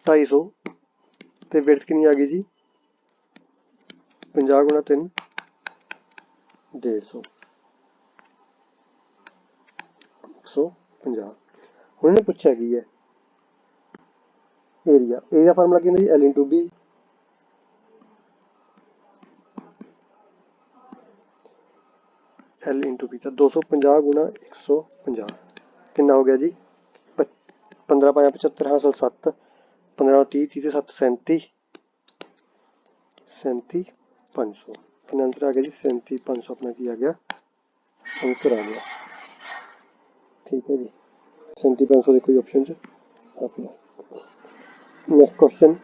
250, तो विड्थ कितनी आ गई जी 50 × 3 150 150। ਹੁਣ ਇਹਨੇ ਪੁੱਛਿਆ ਕੀ ਹੈ एरिया, एरिया फार्मूला की जी L×B, L×B तो 250 × 150 कितना हो गया जी 15 × 5 75, हाँ 7 15 30 30 7 37 37,500, कितना आंसर आ गया जी 37,500 अपना की आ गया आंसर आ गया। ठीक है जी 37,500 देखो ऑप्शन च अपना। Next question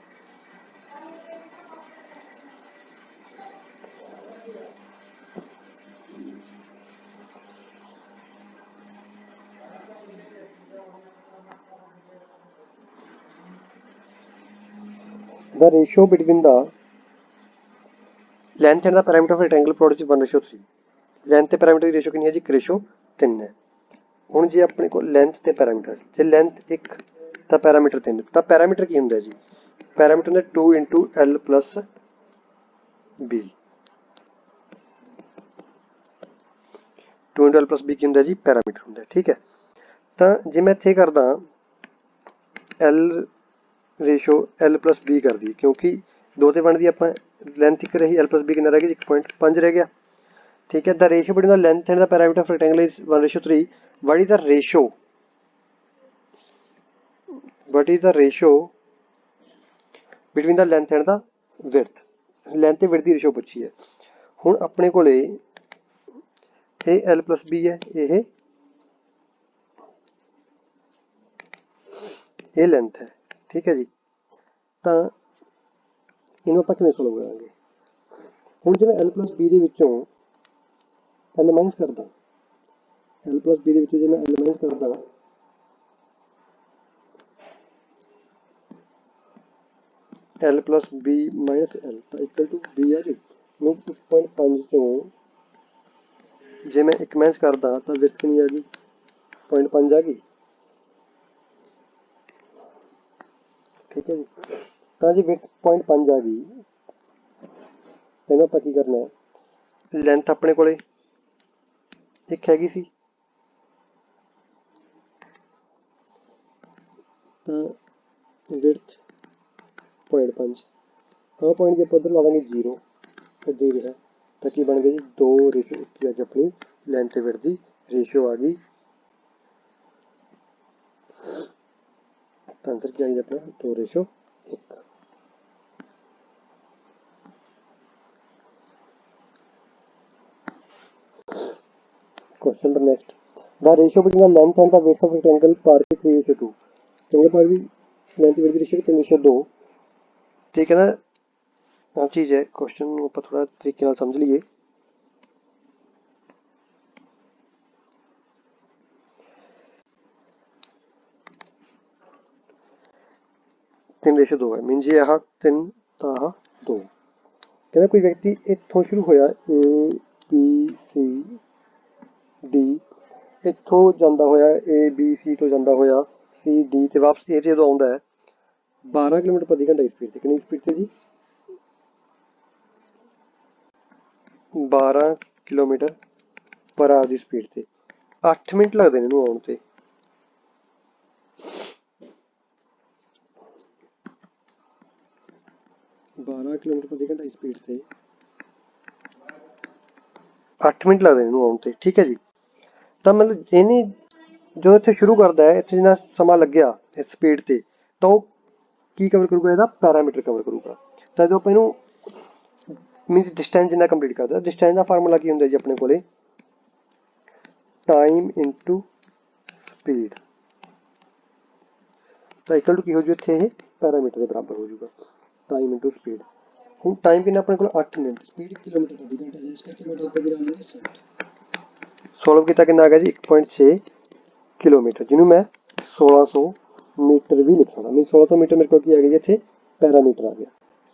the ratio between the length and the parameter of rectangle plot is 1:3। Length ਤੇ ਪੈਰਾਮੀਟਰ ਦੀ ਰੇਸ਼ੋ ਕਿੰਨੀ ਹੈ ਜੀ 1:3 ਹੈ। ਹੁਣ ਜੇ ਆਪਣੇ ਕੋਲ ਲੈਂਥ ਤੇ ਪੈਰਾਮੀਟਰ, ਜੇ ਲੈਂਥ 1 ਤਾਂ ਪੈਰਾਮੀਟਰ 3, ਤਾਂ ਪੈਰਾਮੀਟਰ ਕੀ ਹੁੰਦਾ ਜੀ ਪੈਰਾਮੀਟਰ ਹੁੰਦਾ 2 × L+B। 2 × L+B ਕੀ ਹੁੰਦਾ ਜੀ ਪੈਰਾਮੀਟਰ ਹੁੰਦਾ। ਠੀਕ ਹੈ, ਤਾਂ ਜੇ ਮੈਂ ਇੱਥੇ ਕਰਦਾ L ਰੇਸ਼ੋ L+B ਕਰ ਦੀ, ਕਿਉਂਕਿ 2 ਤੇ ਬਣਦੀ ਆਪਾਂ ਲੈਂਥ 1 ਰਹੀ L+B ਕਿੰਨਾ ਰਹਿ ਗਿਆ 1.5 ਰਹਿ ਗਿਆ। ठीक है, the ratio between the length and the parameter of rectangle is 1:3। What is the ratio? What is the ratio between the length and the width? Length ਤੇ width ਦੀ ratio ਪੁੱਛੀ ਹੈ। ਹੁਣ ਆਪਣੇ ਕੋਲੇ ਇਹ L+B ਹੈ, ਇਹ ਲੈਂਥ ਹੈ। ਠੀਕ ਹੈ ਜੀ, ਤਾਂ ਇਹਨੂੰ ਆਪਾਂ ਕਿਵੇਂ ਸੋਲਵ ਕਰਾਂਗੇ। ਹੁਣ ਜੇ ਮੈਂ L+B ਦੇ ਵਿੱਚੋਂ L माइनस करदा, L+B ਦੇ ਵਿੱਚੋਂ ਜੇ ਮੈਂ L माइनस करदा L+B माइनस L ਤਾਂ ਇਕੁਅਲ ਟੂ B ਹੈ ਜੀ। ਮੀਨਸ 1.5 ਚੋਂ ਜੇ ਮੈਂ 1 माइनस करदा ਤਾਂ ਵਿਡਥ ਕਿੰਨੀ ਆ ਗਈ 0.5 ਆ ਗਈ। ਠੀਕ ਹੈ ਜੀ, ਤਾਂ ਜੀ ਵਿਡਥ 0.5 ਆ ਗਈ, ਇਹਨੂੰ ਆਪਾਂ ਕੀ ਕਰਨਾ ਹੈ ਲੈਂਥ ਆਪਣੇ ਕੋਲੇ एक हैगी सी, तो विड्थ 0.5 आ पॉइंट जे उधर ला देंगे 0 दे रहा, तो की बन गई जी 2:1 की अज अपनी लेंथ ते विड्थ की रेशियो आ गई ਤਾਂ ਆਂਸਰ ਕੀ ਆ ਗਿਆ ਆਪਣਾ 2:1। Question number next. The ratio between the length and the width of rectangle park is 3:2. rectangle park the length width the ratio 3:2। ਠੀਕ ਹੈ ਨਾ, ਆਹ ਚੀਜ਼ ਹੈ। ਕੁਐਸਚਨ ਨੂੰ ਆਪਾਂ ਥੋੜਾ ਤਰੀਕੇ ਨਾਲ ਸਮਝ ਲਈਏ। ਤਿੰਨ ਰੇਸ਼ੋ 2 ਹੈ, ਮੀਨ ਜੀ ਆਹ 3 ਤਾਂ ਆਹ 2। ਕਹਿੰਦਾ ਕੋਈ ਵਿਅਕਤੀ ਇੱਥੋਂ ਸ਼ੁਰੂ ਹੋਇਆ ABCD, ਇੱਥੋਂ ਜਾਂਦਾ ਹੋਇਆ ABC ਤੋਂ ਜਾਂਦਾ ਹੋਇਆ CD ਤੇ ਵਾਪਸ A ਤੇ ਜਦੋਂ ਆਉਂਦਾ ਹੈ 12 ਕਿਲੋਮੀਟਰ ਪ੍ਰਤੀ ਘੰਟਾ ਦੀ ਸਪੀਡ ਤੇ। ਕਿੰਨੀ ਸਪੀਡ ਤੇ ਜੀ? 12 ਕਿਲੋਮੀਟਰ ਪਰ ਆਵਰ ਦੀ ਸਪੀਡ ਤੇ। 8 ਮਿੰਟ ਲੱਗਦੇ ਨੇ ਇਹਨੂੰ ਆਉਣ ਤੇ। ਕਿਲੋਮੀਟਰ ਪ੍ਰਤੀ ਘੰਟਾ ਦੀ ਸਪੀਡ ਤੇ 8 ਮਿੰਟ ਲੱਗਦੇ ਨੇ ਇਹਨੂੰ ਆਉਣ ਤੇ। ਠੀਕ ਹੈ ਜੀ। ਤਾਂ ਮਤਲਬ ਇਹਨੇ ਜੋ ਇੱਥੇ ਸ਼ੁਰੂ ਕਰਦਾ ਹੈ, ਇੱਥੇ ਜਿੰਨਾ ਸਮਾਂ ਲੱਗਿਆ ਇਸ ਸਪੀਡ ਤੇ, ਤਾਂ ਉਹ ਕੀ ਕਵਰ ਕਰੂਗਾ? ਇਹਦਾ ਪੈਰਾਮੀਟਰ ਕਵਰ ਕਰੂਗਾ। ਤਾਂ ਜੋ ਆਪਾਂ ਇਹਨੂੰ ਮੀਨਸ ਡਿਸਟੈਂਸ ਜਿੰਨਾ ਕੰਪਲੀਟ ਕਰਦਾ। ਡਿਸਟੈਂਸ ਦਾ ਫਾਰਮੂਲਾ ਕੀ ਹੁੰਦਾ ਜੀ ਆਪਣੇ ਕੋਲੇ? Time into speed. ਤਾਂ ਇਕੁਅਲ ਟੂ ਕੀ ਹੋ ਜੂ ਇੱਥੇ? ਇਹ ਪੈਰਾਮੀਟਰ ਦੇ ਬਰਾਬਰ ਹੋ ਜਾਊਗਾ, ਟਾਈਮ ਇਨਟੂ ਸਪੀਡ। ਹੁਣ ਟਾਈਮ ਕਿੰਨਾ ਆਪਣੇ ਕੋਲ? 8 ਮਿੰਟ। ਸਪੀਡ ਕਿਲੋਮੀਟਰ ਪ੍ਰਤੀ ਘੰਟਾ, ਇਸ ਕਰਕੇ ਮੈਂ ਉੱਪਰ ਗਿਰਾ ਦਾਂਗੇ 60। ਸੋਲਵ ਕੀਤਾ ਕਿੰਨਾ ਆ ਗਿਆ ਜੀ? 1.6 ਕਿਲੋਮੀਟਰ, ਜਿਹਨੂੰ ਮੈਂ 1600 ਮੀਟਰ ਵੀ ਲਿਖ ਸਕਦਾ। ਮੀਨ 1600 ਮੀਟਰ ਮੇਰੇ ਕੋਲ ਕੀ ਆ ਗਿਆ ਜੀ? ਇੱਥੇ ਪੈਰਾਮੀਟਰ ਆ ਗਿਆ।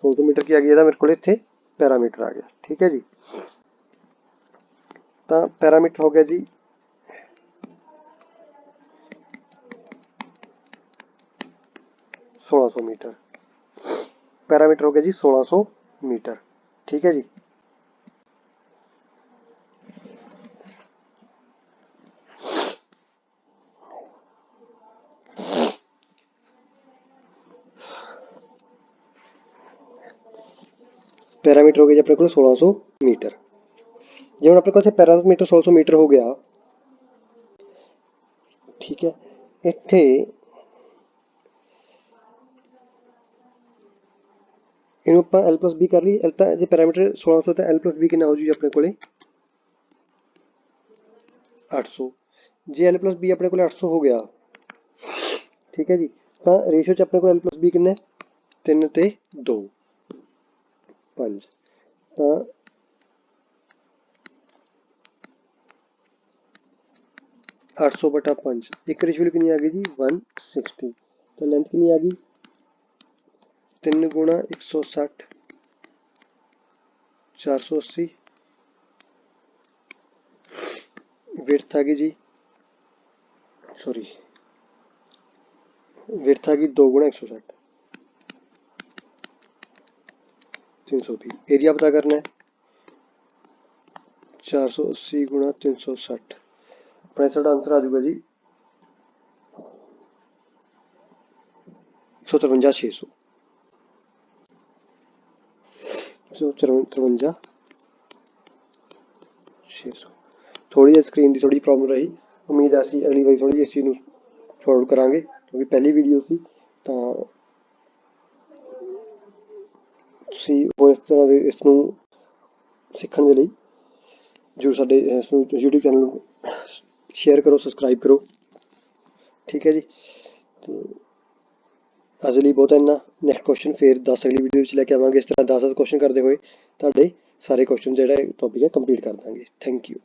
1600 ਮੀਟਰ ਕੀ ਆ ਗਿਆ ਇਹਦਾ ਮੇਰੇ ਕੋਲ? ਇੱਥੇ ਪੈਰਾਮੀਟਰ ਆ ਗਿਆ। ਠੀਕ ਹੈ ਜੀ। ਤਾਂ ਪੈਰਾਮੀਟਰ ਹੋ ਗਿਆ ਜੀ 1600 ਮੀਟਰ। ਪੈਰਾਮੀਟਰ ਹੋ ਗਿਆ ਜੀ 1600 ਮੀਟਰ। ਠੀਕ ਹੈ ਜੀ। ਪੈਰਾਮੀਟਰ ਹੋ ਗਿਆ ਜੀ ਆਪਣੇ ਕੋਲ 1600 ਮੀਟਰ। ਜੇ ਹੁਣ ਆਪਣੇ ਕੋਲ ਇੱਥੇ ਪੈਰਾਮੀਟਰ 1600 ਮੀਟਰ ਹੋ ਗਿਆ, ਠੀਕ ਹੈ, ਇੱਥੇ ਇਹਨੂੰ ਆਪਾਂ L+B ਕਰ ਲਈ। ਤਾਂ ਜੇ ਪੈਰਾਮੀਟਰ 1600 ਤਾਂ L+B ਕਿੰਨਾ ਹੋ ਜੂ ਜੀ ਆਪਣੇ ਕੋਲੇ? 800। ਜੇ L+B ਆਪਣੇ ਕੋਲ 800 ਹੋ ਗਿਆ, ਠੀਕ ਹੈ ਜੀ, ਤਾਂ ਰੇਸ਼ੋ ਚ ਆਪਣੇ ਕੋਲ L+B ਕਿੰਨਾ? 3 ਤੇ 2 5। ਤਾਂ 800/5 ਇੱਕ ਰੇਸ਼ੋ ਕਿੰਨੀ ਆ ਗਈ ਜੀ? 160। ਤਾਂ ਲੈਂਥ ਕਿੰਨੀ ਆ ਗਈ? 3 × 160 480। ਵਿਡਥ ਆ ਗਈ ਜੀ, ਸੌਰੀ ਵਿਡਥ ਆ ਗਈ 2 × 160 320। ਏਰੀਆ ਪਤਾ ਕਰਨਾ ਹੈ 480 × 360। ਆਪਣਾ ਸਾਡਾ ਆਂਸਰ ਆ ਜਾਊਗਾ ਜੀ 153,600। 153,600। ਥੋੜੀ ਜਿਹੀ ਸਕਰੀਨ ਦੀ ਥੋੜੀ ਪ੍ਰੋਬਲਮ ਰਹੀ। ਉਮੀਦ ਹੈ ਅਸੀਂ ਅਗਲੀ ਵਾਰੀ ਥੋੜੀ ਜਿਹੀ ਇਸ ਚੀਜ਼ ਨੂੰ ਸੋਲਵ ਕਰਾਂਗੇ, ਕਿਉਂਕਿ ਪਹਿਲੀ ਵੀਡੀਓ ਸੀ। ਤਾਂ ਤੁਸੀਂ ਹੋਰ ਇਸ ਤਰ੍ਹਾਂ ਦੇ ਇਸ ਨੂੰ ਸਿੱਖਣ ਦੇ ਲਈ ਜੋ ਸਾਡੇ ਇਸ ਨੂੰ YouTube ਚੈਨਲ ਨੂੰ ਸ਼ੇਅਰ ਕਰੋ, ਸਬਸਕ੍ਰਾਈਬ ਕਰੋ। ਠੀਕ ਹੈ ਜੀ। ਤੇ ਅੱਜ ਲਈ ਬਹੁਤ ਇੰਨਾ। ਨੈਕਸਟ ਕੁਐਸਚਨ ਫਿਰ 10 ਅਗਲੀ ਵੀਡੀਓ ਵਿੱਚ ਲੈ ਕੇ ਆਵਾਂਗੇ। ਇਸ ਤਰ੍ਹਾਂ 10 ਕੁਐਸਚਨ ਕਰਦੇ ਹੋਏ ਤੁਹਾਡੇ ਸਾਰੇ ਕੁਐਸਚਨ ਜਿਹੜਾ ਟੌਪਿਕ ਹੈ ਕੰਪਲੀਟ ਕਰ ਦਾਂਗੇ। Thank you.